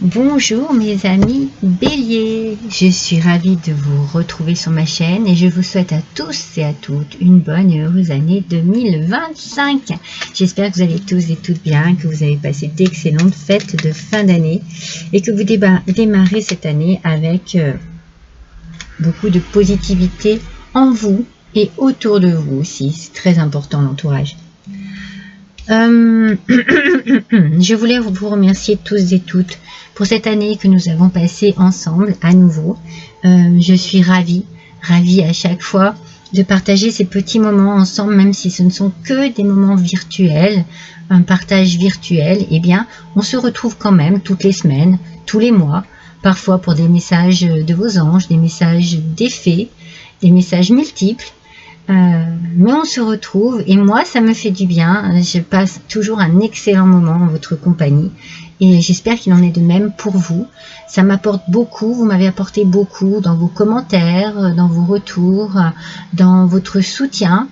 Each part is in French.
Bonjour mes amis Bélier, je suis ravie de vous retrouver sur ma chaîne et je vous souhaite à tous et à toutes une bonne et heureuse année 2025. J'espère que vous allez tous et toutes bien, que vous avez passé d'excellentes fêtes de fin d'année et que vous démarrez cette année avec beaucoup de positivité en vous et autour de vous aussi. C'est très important l'entourage. Je voulais vous remercier tous et toutes pour cette année que nous avons passée ensemble à nouveau. Je suis ravie à chaque fois de partager ces petits moments ensemble, même si ce ne sont que des moments virtuels, un partage virtuel. Eh bien, on se retrouve quand même toutes les semaines, tous les mois, parfois pour des messages de vos anges, des messages d'effets, des messages multiples. Mais on se retrouve et moi ça me fait du bien, je passe toujours un excellent moment en votre compagnie et j'espère qu'il en est de même pour vous. Ça m'apporte beaucoup, vous m'avez apporté beaucoup dans vos commentaires, dans vos retours, dans votre soutien,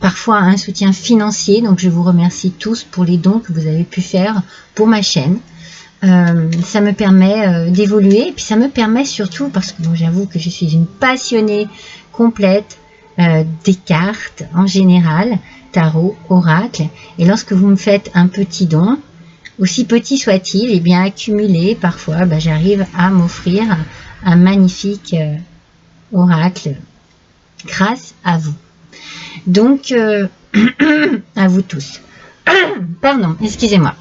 parfois un soutien financier, donc je vous remercie tous pour les dons que vous avez pu faire pour ma chaîne. Ça me permet d'évoluer et puis ça me permet surtout, parce que bon, j'avoue que je suis une passionnée complète des cartes en général, tarot, oracle, et lorsque vous me faites un petit don, aussi petit soit-il, et bien accumulé, parfois j'arrive à m'offrir un magnifique oracle grâce à vous. Donc à vous tous. Pardon, excusez-moi.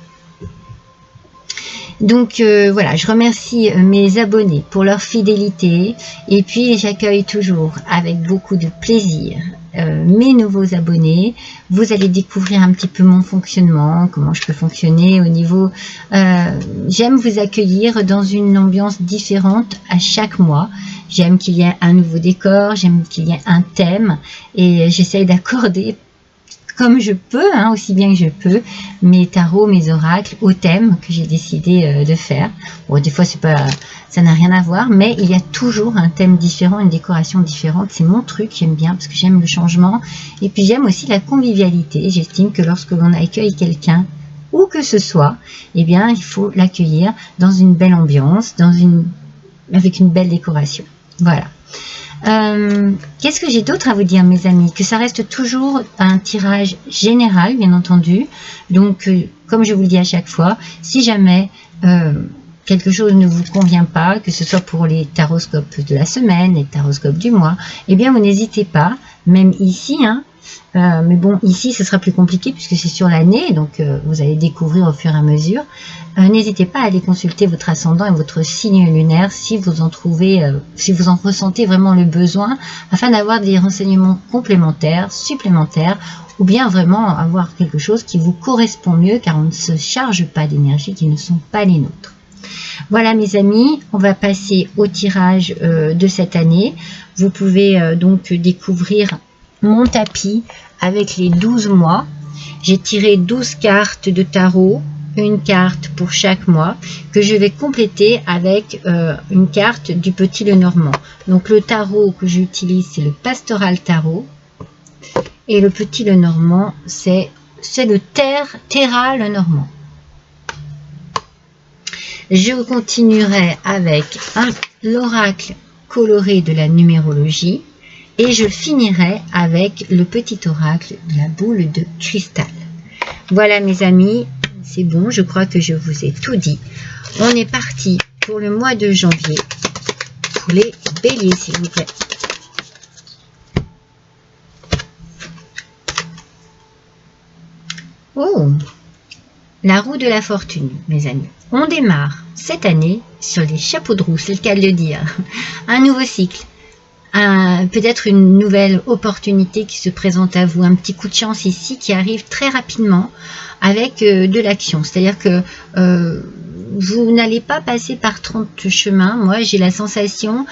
Donc voilà, je remercie mes abonnés pour leur fidélité et puis j'accueille toujours avec beaucoup de plaisir mes nouveaux abonnés. Vous allez découvrir un petit peu mon fonctionnement, comment je peux fonctionner au niveau... j'aime vous accueillir dans une ambiance différente à chaque mois. J'aime qu'il y ait un nouveau décor, j'aime qu'il y ait un thème et j'essaye d'accorder comme je peux, aussi bien que je peux, mes tarots, mes oracles au thème que j'ai décidé de faire. Bon, des fois, ça n'a rien à voir, mais il y a toujours un thème différent, une décoration différente. C'est mon truc, j'aime bien parce que j'aime le changement. Et puis, j'aime aussi la convivialité. J'estime que lorsque l'on accueille quelqu'un, où que ce soit, eh bien, il faut l'accueillir dans une belle ambiance, avec une belle décoration. Voilà. Qu'est-ce que j'ai d'autre à vous dire, mes amis? Que ça reste toujours un tirage général, bien entendu. Donc, comme je vous le dis à chaque fois, si jamais quelque chose ne vous convient pas, que ce soit pour les taroscopes de la semaine, les taroscopes du mois, eh bien, vous n'hésitez pas, même ici, mais bon, ici, ce sera plus compliqué puisque c'est sur l'année, donc vous allez découvrir au fur et à mesure. N'hésitez pas à aller consulter votre ascendant et votre signe lunaire si vous en trouvez, si vous en ressentez vraiment le besoin, afin d'avoir des renseignements complémentaires, supplémentaires, ou bien vraiment avoir quelque chose qui vous correspond mieux, car on ne se charge pas d'énergie qui ne sont pas les nôtres. Voilà mes amis, on va passer au tirage de cette année. Vous pouvez donc découvrir mon tapis avec les 12 mois. J'ai tiré 12 cartes de tarot, une carte pour chaque mois, que je vais compléter avec une carte du Petit Lenormand. Donc le tarot que j'utilise, c'est le Pastoral Tarot, et le Petit Lenormand, c'est le Terra Lenormand. Je continuerai avec l'oracle coloré de la numérologie et je finirai avec le petit oracle de la boule de cristal. Voilà mes amis, c'est bon, je crois que je vous ai tout dit. On est parti pour le mois de janvier, pour les béliers s'il vous plaît. Oh, la roue de la fortune, mes amis. On démarre cette année sur les chapeaux de roue, c'est le cas de le dire. Un nouveau cycle, peut-être une nouvelle opportunité qui se présente à vous, un petit coup de chance ici qui arrive très rapidement avec de l'action. C'est-à-dire que vous n'allez pas passer par 30 chemins. Moi, j'ai la sensation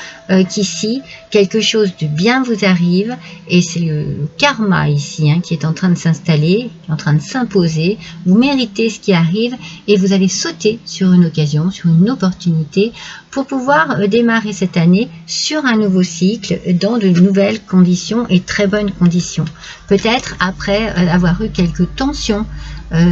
qu'ici, quelque chose de bien vous arrive et c'est le karma ici qui est en train de s'installer, qui est en train de s'imposer. Vous méritez ce qui arrive et vous allez sauter sur une occasion, sur une opportunité pour pouvoir démarrer cette année sur un nouveau cycle dans de nouvelles conditions et très bonnes conditions. Peut-être après avoir eu quelques tensions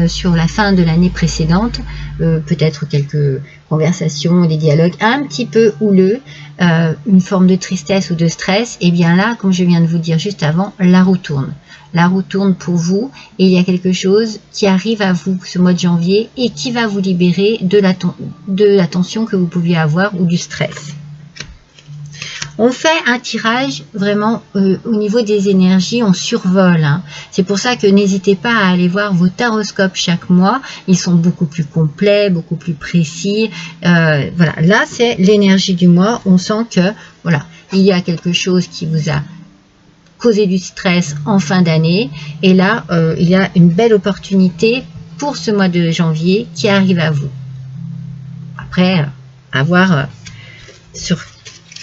sur la fin de l'année précédente, peut-être quelques conversations, des dialogues un petit peu houleux, une forme de tristesse ou de stress, et bien là, comme je viens de vous dire juste avant, la roue tourne. La roue tourne pour vous et il y a quelque chose qui arrive à vous ce mois de janvier et qui va vous libérer de la tension que vous pouviez avoir ou du stress. On fait un tirage vraiment au niveau des énergies, on survole. Hein. C'est pour ça que n'hésitez pas à aller voir vos taroscopes chaque mois. Ils sont beaucoup plus complets, beaucoup plus précis. Voilà, là c'est l'énergie du mois. On sent que voilà, il y a quelque chose qui vous a causé du stress en fin d'année. Et là, il y a une belle opportunité pour ce mois de janvier qui arrive à vous. Après, à voir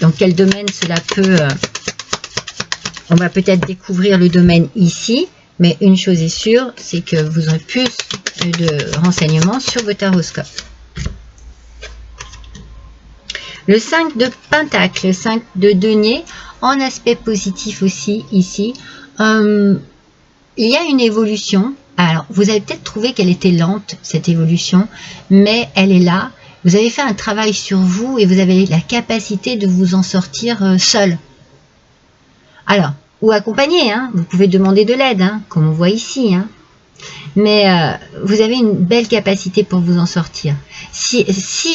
dans quel domaine cela peut... on va peut-être découvrir le domaine ici, mais une chose est sûre, c'est que vous aurez plus de renseignements sur vos taroscopes. Le 5 de Pentacle, le 5 de Denier, en aspect positif aussi, ici, il y a une évolution. Alors, vous avez peut-être trouvé qu'elle était lente, cette évolution, mais elle est là. Vous avez fait un travail sur vous et vous avez la capacité de vous en sortir seul. Alors, ou accompagné, hein, vous pouvez demander de l'aide, hein, comme on voit ici. Hein. Mais vous avez une belle capacité pour vous en sortir. Si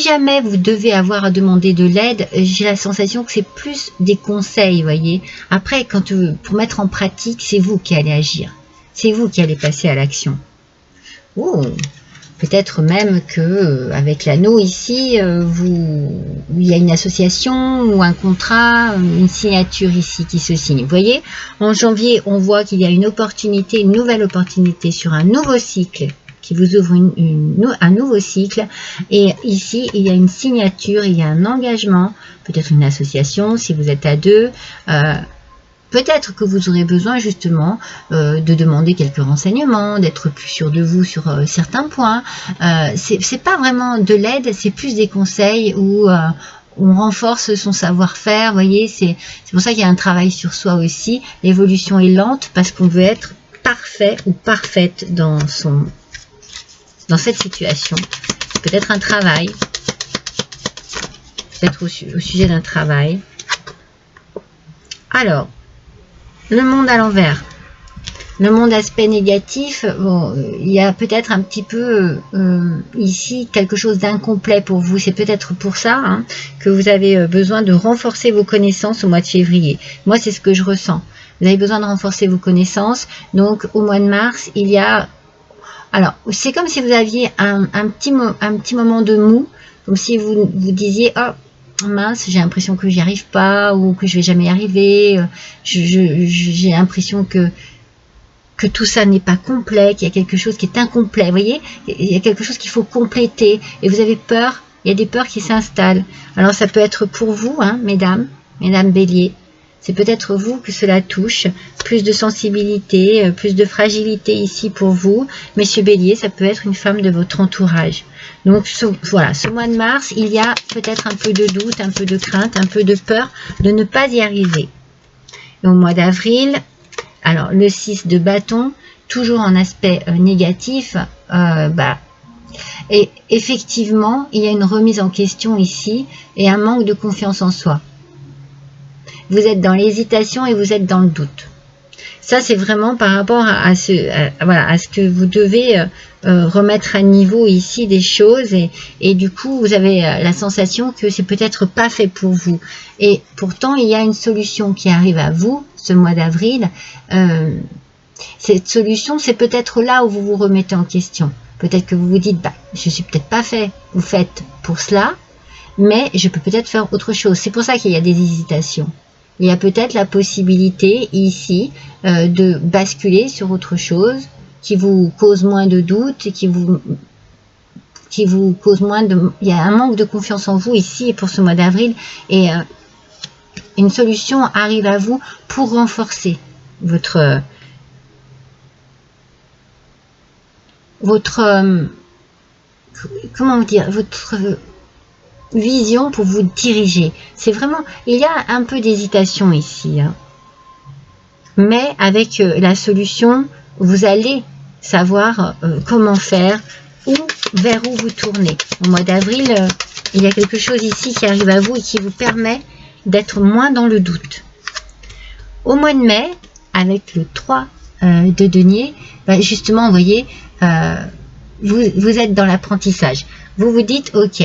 jamais vous devez avoir à demander de l'aide, j'ai la sensation que c'est plus des conseils, vous voyez. Après, pour mettre en pratique, c'est vous qui allez agir. C'est vous qui allez passer à l'action. Oh, peut-être même que avec l'anneau ici, il y a une association ou un contrat, une signature ici qui se signe. Vous voyez, en janvier, on voit qu'il y a une opportunité, une nouvelle opportunité sur un nouveau cycle qui vous ouvre un nouveau cycle. Et ici, il y a une signature, il y a un engagement, peut-être une association si vous êtes à deux. Peut-être que vous aurez besoin justement de demander quelques renseignements, d'être plus sûr de vous sur certains points. C'est pas vraiment de l'aide, c'est plus des conseils où on renforce son savoir-faire. Vous voyez, c'est pour ça qu'il y a un travail sur soi aussi. L'évolution est lente parce qu'on veut être parfait ou parfaite dans cette situation. Peut-être un travail, peut-être au sujet d'un travail. Alors, le monde à l'envers, le monde aspect négatif, bon, il y a peut-être un petit peu ici quelque chose d'incomplet pour vous. C'est peut-être pour ça hein, que vous avez besoin de renforcer vos connaissances au mois de février. Moi, c'est ce que je ressens. Vous avez besoin de renforcer vos connaissances. Donc, au mois de mars, il y a... Alors, c'est comme si vous aviez un petit moment de mou, comme si vous disiez... Oh, mince, j'ai l'impression que j'y arrive pas ou que je vais jamais y arriver. J'ai l'impression que tout ça n'est pas complet, qu'il y a quelque chose qui est incomplet. Vous voyez, il y a quelque chose qu'il faut compléter et vous avez peur. Il y a des peurs qui s'installent. Alors ça peut être pour vous, hein, mesdames bélier. C'est peut-être vous que cela touche. Plus de sensibilité, plus de fragilité ici pour vous. Messieurs bélier, ça peut être une femme de votre entourage. Donc voilà, ce mois de mars, il y a peut-être un peu de doute, un peu de crainte, un peu de peur de ne pas y arriver. Et au mois d'avril, alors le 6 de bâton, toujours en aspect négatif, et effectivement, il y a une remise en question ici et un manque de confiance en soi. Vous êtes dans l'hésitation et vous êtes dans le doute. Ça, c'est vraiment par rapport à ce que vous devez remettre à niveau ici des choses. Et du coup, vous avez la sensation que c'est peut-être pas fait pour vous. Et pourtant, il y a une solution qui arrive à vous ce mois d'avril. Cette solution, c'est peut-être là où vous vous remettez en question. Peut-être que vous vous dites, je suis peut-être pas fait ou faite pour cela, mais je peux peut-être faire autre chose. C'est pour ça qu'il y a des hésitations. Il y a peut-être la possibilité ici de basculer sur autre chose qui vous cause moins de doutes, qui vous cause moins de... Il y a un manque de confiance en vous ici pour ce mois d'avril et une solution arrive à vous pour renforcer votre comment dire, votre vision pour vous diriger. C'est vraiment, il y a un peu d'hésitation ici, hein. Mais avec la solution, vous allez savoir comment faire ou vers où vous tournez. Au mois d'avril, il y a quelque chose ici qui arrive à vous et qui vous permet d'être moins dans le doute. Au mois de mai, avec le 3 de denier, justement, vous voyez, vous êtes dans l'apprentissage. Vous vous dites, ok,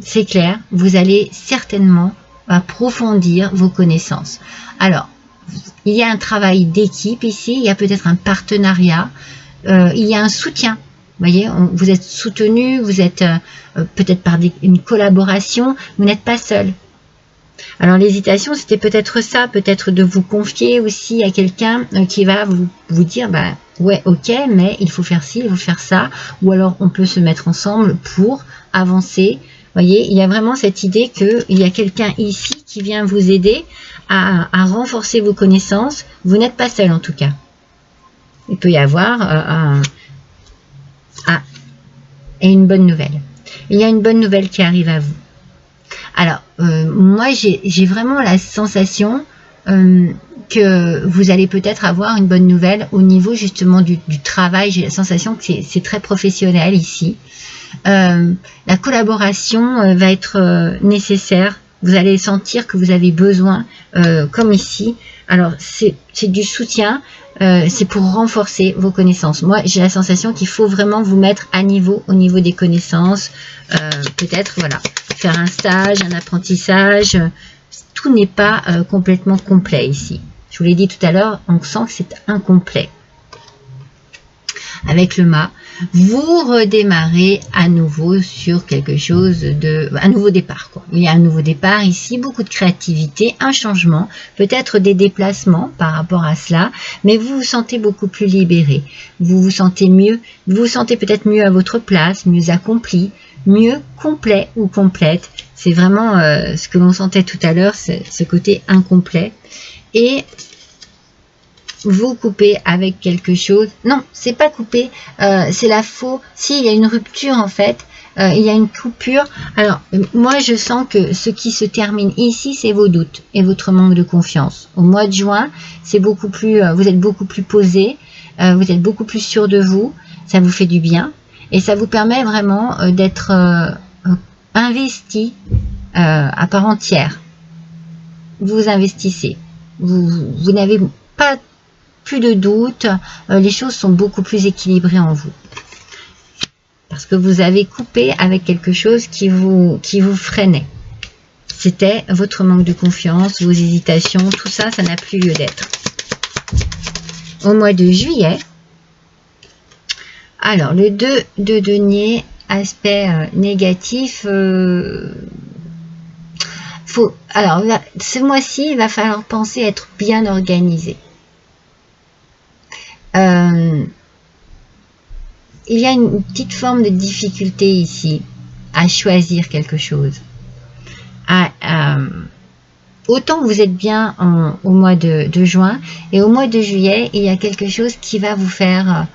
c'est clair, vous allez certainement approfondir vos connaissances. Alors, il y a un travail d'équipe ici, il y a peut-être un partenariat, il y a un soutien. Vous voyez, vous êtes soutenu, vous êtes peut-être par une collaboration, vous n'êtes pas seul. Alors l'hésitation, c'était peut-être ça, peut-être de vous confier aussi à quelqu'un qui va vous dire, bah ouais, ok, mais il faut faire ci, il faut faire ça, ou alors on peut se mettre ensemble pour avancer. Vous voyez, il y a vraiment cette idée qu'il y a quelqu'un ici qui vient vous aider à renforcer vos connaissances. Vous n'êtes pas seul en tout cas. Il peut y avoir et une bonne nouvelle. Il y a une bonne nouvelle qui arrive à vous. Alors, moi, j'ai vraiment la sensation que vous allez peut-être avoir une bonne nouvelle au niveau justement du travail. J'ai la sensation que c'est très professionnel ici. La collaboration va être nécessaire. Vous allez sentir que vous avez besoin, comme ici. Alors, c'est du soutien. C'est pour renforcer vos connaissances. Moi, j'ai la sensation qu'il faut vraiment vous mettre à niveau, au niveau des connaissances. Peut-être, voilà, faire un stage, un apprentissage. Tout n'est pas complètement complet ici. Je vous l'ai dit tout à l'heure, on sent que c'est incomplet. Avec le mât, vous redémarrez à nouveau sur quelque chose de... un nouveau départ, quoi. Il y a un nouveau départ ici, beaucoup de créativité, un changement, peut-être des déplacements par rapport à cela, mais vous vous sentez beaucoup plus libéré. Vous vous sentez mieux, vous vous sentez peut-être mieux à votre place, mieux accompli, mieux complet ou complète. C'est vraiment ce que l'on sentait tout à l'heure, ce côté incomplet. Et vous coupez avec quelque chose. Non, c'est pas coupé, c'est la faux. Si, il y a une rupture en fait, il y a une coupure. Alors, moi je sens que ce qui se termine ici, c'est vos doutes et votre manque de confiance. Au mois de juin, c'est beaucoup plus, vous êtes beaucoup plus posé, vous êtes beaucoup plus sûr de vous, ça vous fait du bien et ça vous permet vraiment d'être investi à part entière. Vous investissez, vous n'avez pas plus de doute, les choses sont beaucoup plus équilibrées en vous. Parce que vous avez coupé avec quelque chose qui vous freinait. C'était votre manque de confiance, vos hésitations, tout ça, ça n'a plus lieu d'être. Au mois de juillet, alors le 2 de denier, aspect négatif, alors là, ce mois-ci, il va falloir penser à être bien organisé. Il y a une petite forme de difficulté ici à choisir quelque chose. Autant vous êtes bien au mois de juin et au mois de juillet, il y a quelque chose qui va vous faire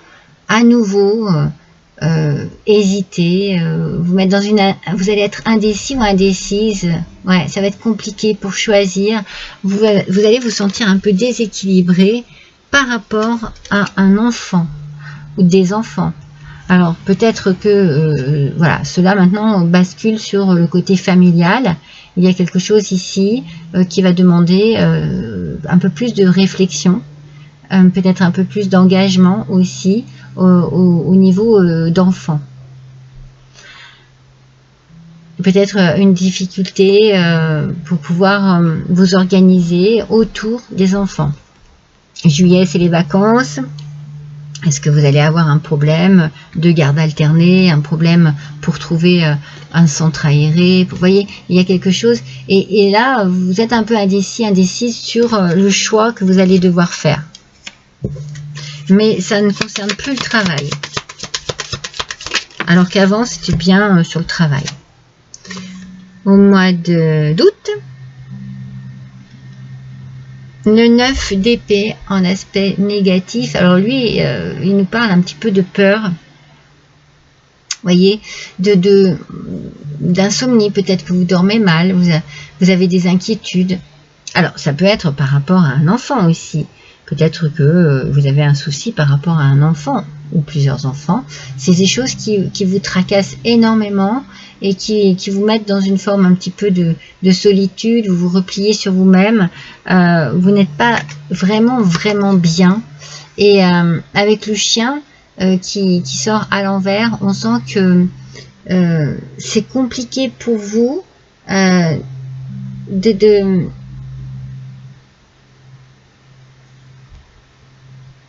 à nouveau hésiter, vous mettre dans vous allez être indécis ou indécise. Ouais, ça va être compliqué pour choisir. Vous allez vous sentir un peu déséquilibré par rapport à un enfant ou des enfants. Alors peut-être que voilà, cela maintenant bascule sur le côté familial. Il y a quelque chose ici qui va demander un peu plus de réflexion, peut-être un peu plus d'engagement aussi au niveau d'enfant. Peut-être une difficulté pour pouvoir vous organiser autour des enfants. Juillet, c'est les vacances. Est-ce que vous allez avoir un problème de garde alternée, un problème pour trouver un centre aéré? Vous voyez, il y a quelque chose. Et là, vous êtes un peu indécis sur le choix que vous allez devoir faire. Mais ça ne concerne plus le travail. Alors qu'avant, c'était bien sur le travail. Au mois d'août, le 9 d'épée en aspect négatif. Alors lui, il nous parle un petit peu de peur. Vous voyez, d'insomnie. Peut-être que vous dormez mal, vous avez des inquiétudes. Alors, ça peut être par rapport à un enfant aussi. Peut-être que vous avez un souci par rapport à un enfant. ou plusieurs enfants. C'est des choses qui vous tracassent énormément et qui vous mettent dans une forme un petit peu de solitude, vous vous repliez sur vous-même, vous n'êtes pas vraiment bien. Et avec le chien qui sort à l'envers, on sent que c'est compliqué pour vous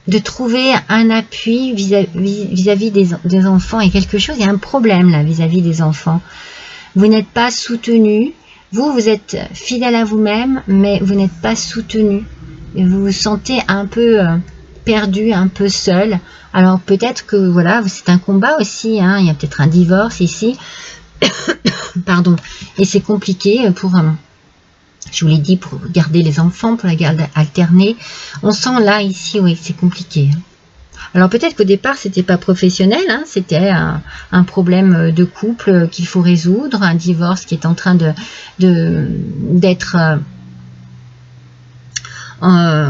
de trouver un appui vis-à-vis des enfants. Et quelque chose, il y a un problème là vis-à-vis des enfants. Vous n'êtes pas soutenu. Vous êtes fidèle à vous-même, mais vous n'êtes pas soutenu. Et vous vous sentez un peu perdu, un peu seul. Alors peut-être que voilà, c'est un combat aussi. Hein, il y a peut-être un divorce ici. Pardon. Et c'est compliqué pour... je vous l'ai dit, pour garder les enfants, pour la garde alternée. On sent là, ici, oui, c'est compliqué. Alors peut-être qu'au départ, c'était pas professionnel, hein, c'était un problème de couple qu'il faut résoudre, un divorce qui est en train d'être...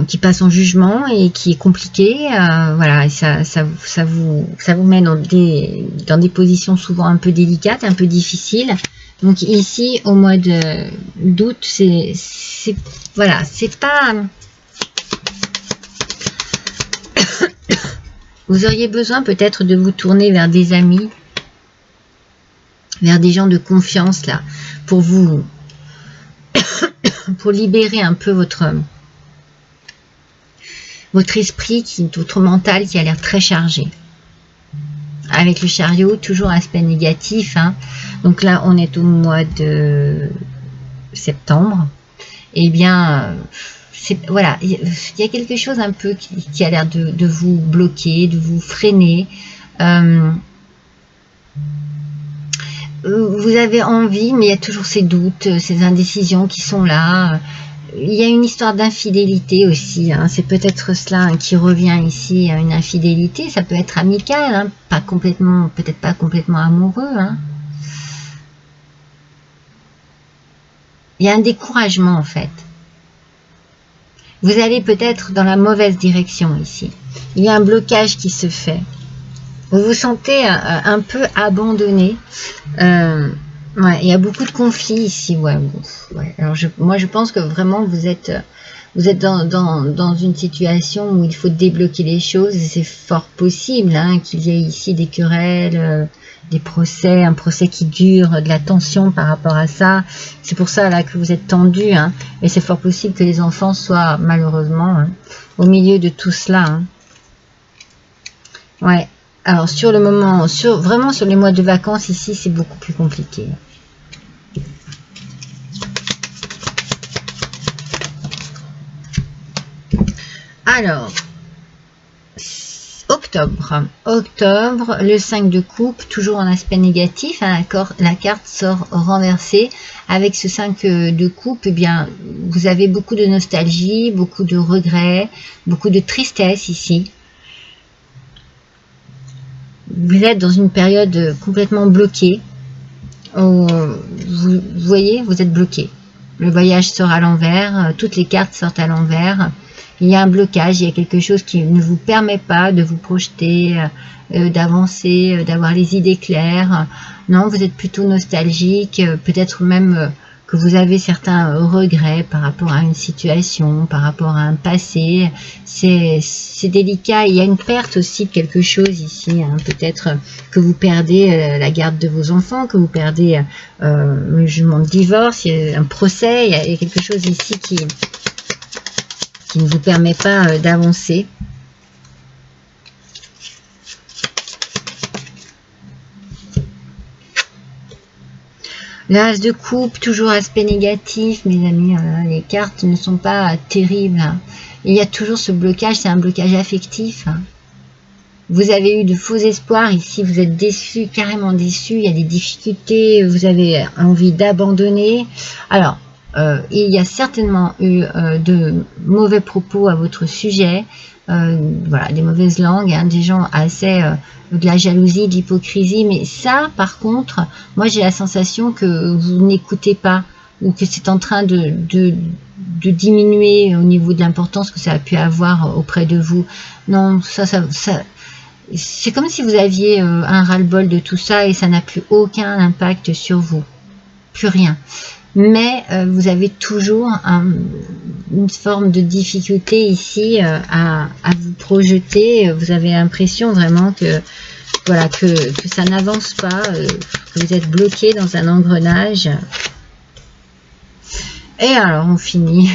qui passe en jugement et qui est compliqué. Voilà, ça vous met dans des positions souvent un peu délicates, un peu difficiles. Donc ici, au mois d'août, voilà, c'est pas... Vous auriez besoin peut-être de vous tourner vers des amis, vers des gens de confiance, là, pour libérer un peu votre esprit, votre mental qui a l'air très chargé. Avec le chariot, toujours aspect négatif, hein. Donc là, on est au mois de septembre. Eh bien, voilà, il y a quelque chose un peu qui a l'air de vous bloquer, de vous freiner. Vous avez envie, mais il y a toujours ces doutes, ces indécisions qui sont là. Il y a une histoire d'infidélité aussi, hein. C'est peut-être cela hein, qui revient ici, une infidélité. Ça peut être amical, hein, peut-être pas complètement amoureux. Hein. Il y a un découragement en fait. Vous allez peut-être dans la mauvaise direction ici. Il y a un blocage qui se fait. Vous vous sentez un peu abandonné. Ouais, il y a beaucoup de conflits ici. Ouais. Alors moi, je pense que vraiment, vous êtes dans une situation où il faut débloquer les choses. Et c'est fort possible hein, qu'il y ait ici des querelles, des procès, un procès qui dure, de la tension par rapport à ça. C'est pour ça là que vous êtes tendu. Hein, et c'est fort possible que les enfants soient malheureusement hein, au milieu de tout cela. Hein. Ouais. Alors sur le moment, vraiment sur les mois de vacances ici, c'est beaucoup plus compliqué. Alors, octobre, le 5 de coupe, toujours en aspect négatif, hein, la carte sort renversée. Avec ce 5 de coupe, eh bien, vous avez beaucoup de nostalgie, beaucoup de regrets, beaucoup de tristesse ici. Vous êtes dans une période complètement bloquée. Vous voyez, vous êtes bloqué. Le voyage sort à l'envers, toutes les cartes sortent à l'envers. Il y a un blocage, il y a quelque chose qui ne vous permet pas de vous projeter, d'avancer, d'avoir les idées claires. Non, vous êtes plutôt nostalgique, peut-être même que vous avez certains regrets par rapport à une situation, par rapport à un passé. C'est délicat. Il y a une perte aussi de quelque chose ici. Hein. Peut-être que vous perdez la garde de vos enfants, que vous perdez le jugement de divorce, il y a un procès, il y a quelque chose ici qui ne vous permet pas d'avancer. L'as de coupe, toujours aspect négatif, mes amis. Les cartes ne sont pas terribles. Hein. Il y a toujours ce blocage, c'est un blocage affectif. Hein. Vous avez eu de faux espoirs ici, vous êtes déçu, carrément déçu. Il y a des difficultés, vous avez envie d'abandonner. Alors, il y a certainement eu de mauvais propos à votre sujet. Voilà, des mauvaises langues, hein, des gens assez... de la jalousie, de l'hypocrisie, mais ça, par contre, moi j'ai la sensation que vous n'écoutez pas, ou que c'est en train de diminuer au niveau de l'importance que ça a pu avoir auprès de vous. Non, c'est comme si vous aviez un ras-le-bol de tout ça et ça n'a plus aucun impact sur vous. Plus rien. Mais vous avez toujours une forme de difficulté ici à vous projeter. Vous avez l'impression vraiment que voilà que ça n'avance pas, que vous êtes bloqué dans un engrenage. Et alors on finit.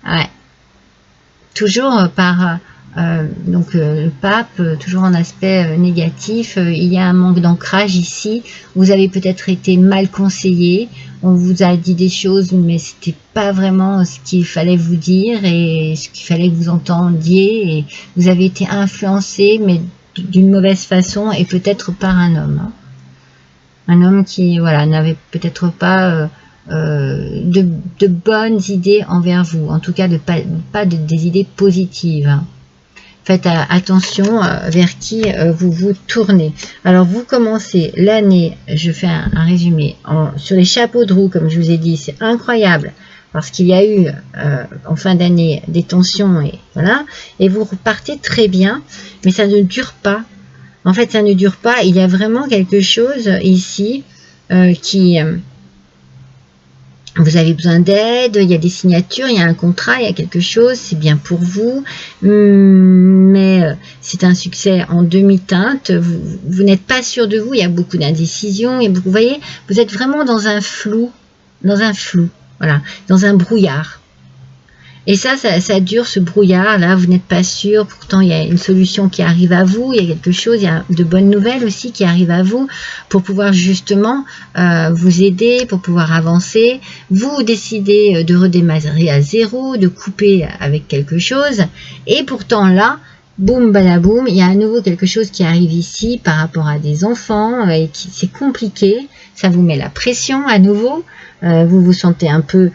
Ouais. Toujours par donc le pape, toujours en aspect négatif, il y a un manque d'ancrage ici. Vous avez peut-être été mal conseillé, on vous a dit des choses mais c'était pas vraiment ce qu'il fallait vous dire et ce qu'il fallait que vous entendiez, et vous avez été influencé mais d'une mauvaise façon, et peut-être par un homme. Hein. Un homme qui voilà n'avait peut-être pas de bonnes idées envers vous, en tout cas pas des idées positives. Hein. Faites attention vers qui vous vous tournez. Alors vous commencez l'année, je fais un résumé, sur les chapeaux de roue, comme je vous ai dit, c'est incroyable, parce qu'il y a eu en fin d'année des tensions, et voilà, et vous repartez très bien, mais ça ne dure pas. En fait, ça ne dure pas, il y a vraiment quelque chose ici qui... vous avez besoin d'aide, il y a des signatures, il y a un contrat, il y a quelque chose, c'est bien pour vous, mais c'est un succès en demi-teinte, vous n'êtes pas sûr de vous, il y a beaucoup d'indécision, vous voyez, vous êtes vraiment dans un flou, voilà, dans un brouillard. Et ça dure, ce brouillard-là, vous n'êtes pas sûr, pourtant il y a une solution qui arrive à vous, il y a quelque chose, il y a de bonnes nouvelles aussi qui arrivent à vous, pour pouvoir justement vous aider, pour pouvoir avancer. Vous décidez de redémarrer à zéro, de couper avec quelque chose, et pourtant là, boum badaboum, il y a à nouveau quelque chose qui arrive ici par rapport à des enfants, et c'est compliqué, ça vous met la pression à nouveau, vous vous sentez un peu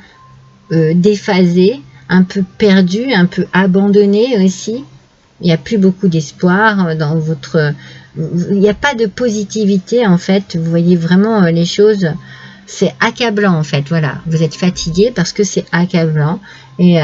déphasé, un peu perdu, un peu abandonné aussi. Il n'y a plus beaucoup d'espoir dans votre... Il n'y a pas de positivité en fait. Vous voyez vraiment les choses... C'est accablant en fait. Voilà, vous êtes fatigué parce que c'est accablant. Et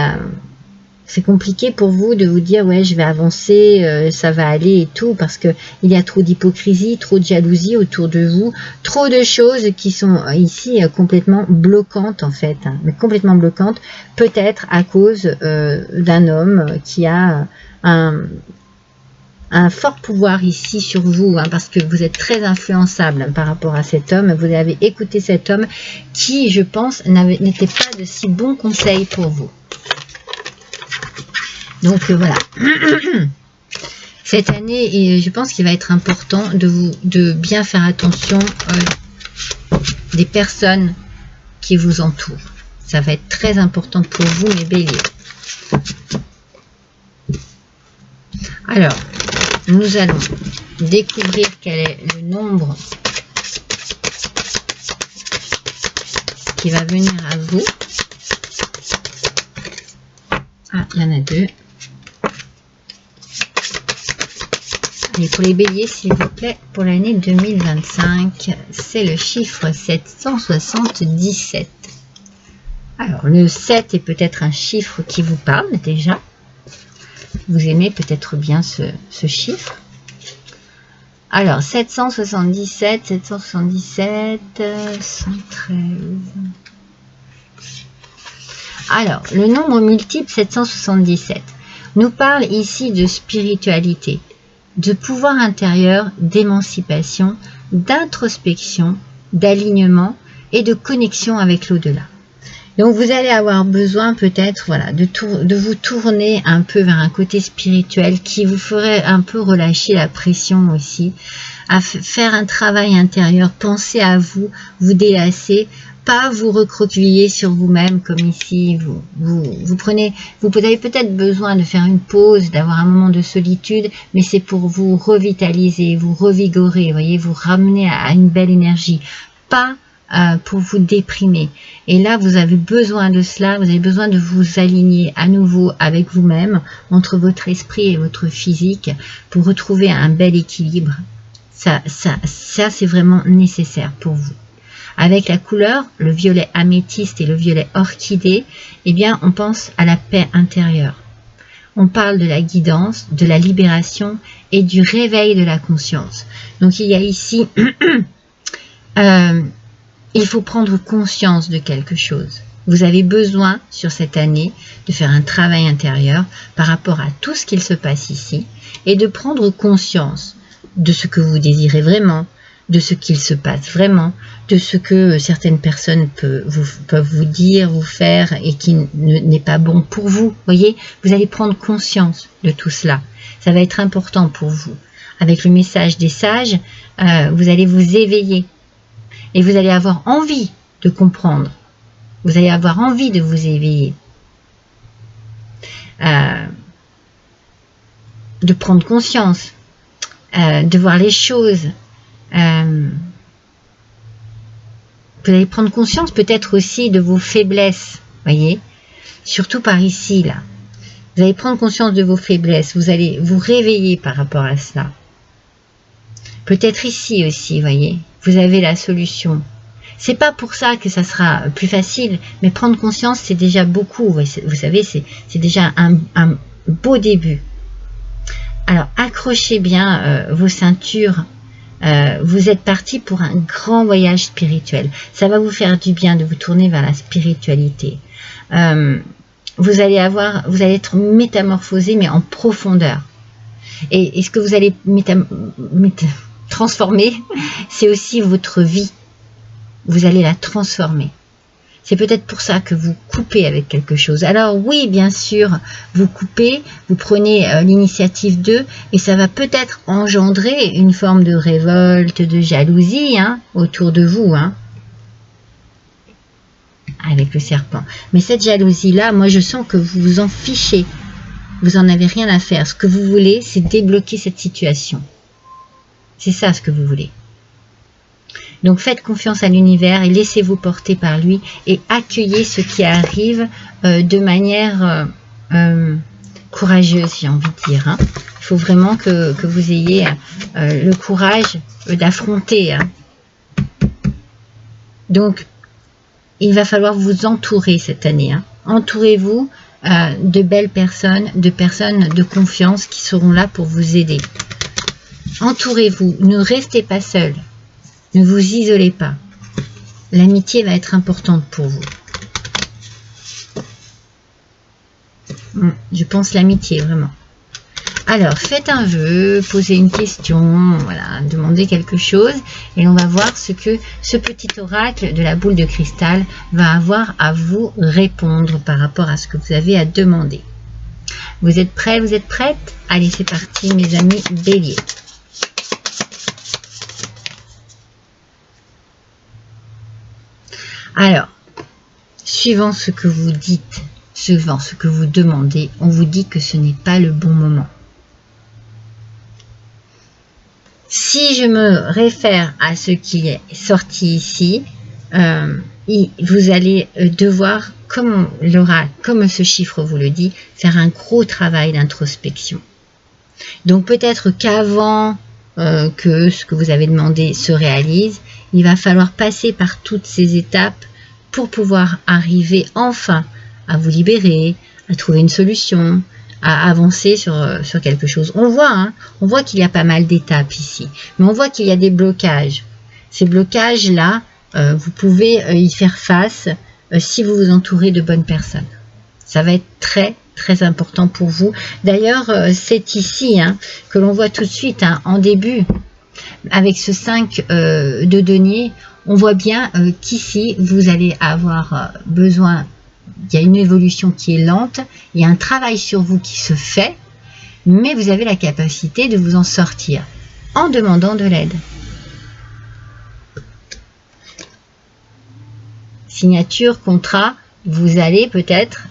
c'est compliqué pour vous de vous dire ouais, je vais avancer, ça va aller et tout, parce que il y a trop d'hypocrisie, trop de jalousie autour de vous, trop de choses qui sont ici complètement bloquantes en fait, hein, mais complètement bloquantes, peut-être à cause d'un homme qui a un fort pouvoir ici sur vous, hein, parce que vous êtes très influençable hein, par rapport à cet homme. Vous avez écouté cet homme qui, je pense, n'était pas de si bons conseils pour vous. Donc voilà, cette année, et je pense qu'il va être important de bien faire attention des personnes qui vous entourent. Ça va être très important pour vous, mes béliers. Alors, nous allons découvrir quel est le nombre qui va venir à vous. Ah, il y en a deux. Et pour les béliers, s'il vous plaît, pour l'année 2025, c'est le chiffre 777. Alors, le 7 est peut-être un chiffre qui vous parle déjà. Vous aimez peut-être bien ce chiffre. Alors, 777, 113. Alors, le nombre multiple 777 nous parle ici de spiritualité, de pouvoir intérieur, d'émancipation, d'introspection, d'alignement et de connexion avec l'au-delà. Donc vous allez avoir besoin peut-être voilà, de vous tourner un peu vers un côté spirituel qui vous ferait un peu relâcher la pression aussi, à faire un travail intérieur, penser à vous, vous délasser, pas vous recroqueviller sur vous-même comme ici, vous avez peut-être besoin de faire une pause, d'avoir un moment de solitude, mais c'est pour vous revitaliser, vous revigorer, voyez, vous ramener à une belle énergie, pas pour vous déprimer. Et là, vous avez besoin de cela, vous avez besoin de vous aligner à nouveau avec vous-même, entre votre esprit et votre physique, pour retrouver un bel équilibre. Ça c'est vraiment nécessaire pour vous. Avec la couleur, le violet améthyste et le violet orchidée, eh bien, on pense à la paix intérieure. on parle de la guidance, de la libération et du réveil de la conscience. Donc il y a ici, il faut prendre conscience de quelque chose. Vous avez besoin sur cette année de faire un travail intérieur par rapport à tout ce qu'il se passe ici et de prendre conscience de ce que vous désirez vraiment, de ce qu'il se passe vraiment, de ce que certaines personnes peuvent vous dire, vous faire et qui n'est pas bon pour vous. Voyez, vous allez prendre conscience de tout cela. Ça va être important pour vous. Avec le message des sages, vous allez vous éveiller et vous allez avoir envie de comprendre. Vous allez avoir envie de vous éveiller. De prendre conscience, de voir les choses. Vous allez prendre conscience peut-être aussi de vos faiblesses, voyez, surtout par ici, là. Vous allez prendre conscience de vos faiblesses, vous allez vous réveiller par rapport à cela. Peut-être ici aussi, voyez, vous avez la solution. C'est pas pour ça que ça sera plus facile, mais prendre conscience, c'est déjà beaucoup, vous savez, c'est déjà un beau début. Alors, accrochez bien vos ceintures. Vous êtes parti pour un grand voyage spirituel. Ça va vous faire du bien de vous tourner vers la spiritualité. Vous allez être métamorphosé, mais en profondeur. Et ce que vous allez transformer, c'est aussi votre vie. Vous allez la transformer. C'est peut-être pour ça que vous coupez avec quelque chose. Alors oui, bien sûr, vous coupez, vous prenez l'initiative d'eux et ça va peut-être engendrer une forme de révolte, de jalousie autour de vous. Avec le serpent. Mais cette jalousie-là, moi je sens que vous vous en fichez. Vous n'en avez rien à faire. Ce que vous voulez, c'est débloquer cette situation. C'est ça ce que vous voulez. Donc faites confiance à l'univers et laissez-vous porter par lui et accueillez ce qui arrive de manière courageuse, j'ai envie de dire. Il faut vraiment que vous ayez le courage d'affronter. Donc il va falloir vous entourer cette année. Entourez-vous de belles personnes, de personnes de confiance qui seront là pour vous aider. Entourez-vous, ne restez pas seul. Ne vous isolez pas. L'amitié va être importante pour vous. Je pense l'amitié, vraiment. Alors, faites un vœu, posez une question, voilà, demandez quelque chose. Et on va voir ce que ce petit oracle de la boule de cristal va avoir à vous répondre par rapport à ce que vous avez à demander. Vous êtes prêts, vous êtes prêtes? Allez, c'est parti, mes amis béliers. Alors, suivant ce que vous dites, suivant ce que vous demandez, on vous dit que ce n'est pas le bon moment. Si je me réfère à ce qui est sorti ici, vous allez devoir, comme l'oracle, comme ce chiffre vous le dit, faire un gros travail d'introspection. Donc peut-être qu'avant que ce que vous avez demandé se réalise, il va falloir passer par toutes ces étapes pour pouvoir arriver enfin à vous libérer, à trouver une solution, à avancer sur quelque chose. On voit qu'il y a pas mal d'étapes ici, mais on voit qu'il y a des blocages. Ces blocages-là, vous pouvez y faire face si vous vous entourez de bonnes personnes. Ça va être très très important pour vous. D'ailleurs, c'est ici que l'on voit tout de suite en début, avec ce 5 de denier, on voit bien qu'ici, vous allez avoir besoin, il y a une évolution qui est lente, il y a un travail sur vous qui se fait, mais vous avez la capacité de vous en sortir en demandant de l'aide. Signature, contrat, vous allez peut-être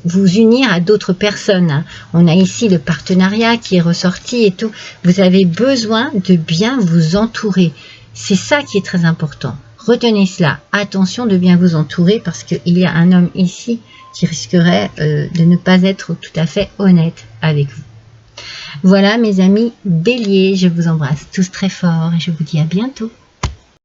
vous unir à d'autres personnes. On a ici le partenariat qui est ressorti et tout. Vous avez besoin de bien vous entourer. C'est ça qui est très important. Retenez cela. Attention de bien vous entourer parce qu'il y a un homme ici qui risquerait de ne pas être tout à fait honnête avec vous. Voilà mes amis béliers, je vous embrasse tous très fort et je vous dis à bientôt.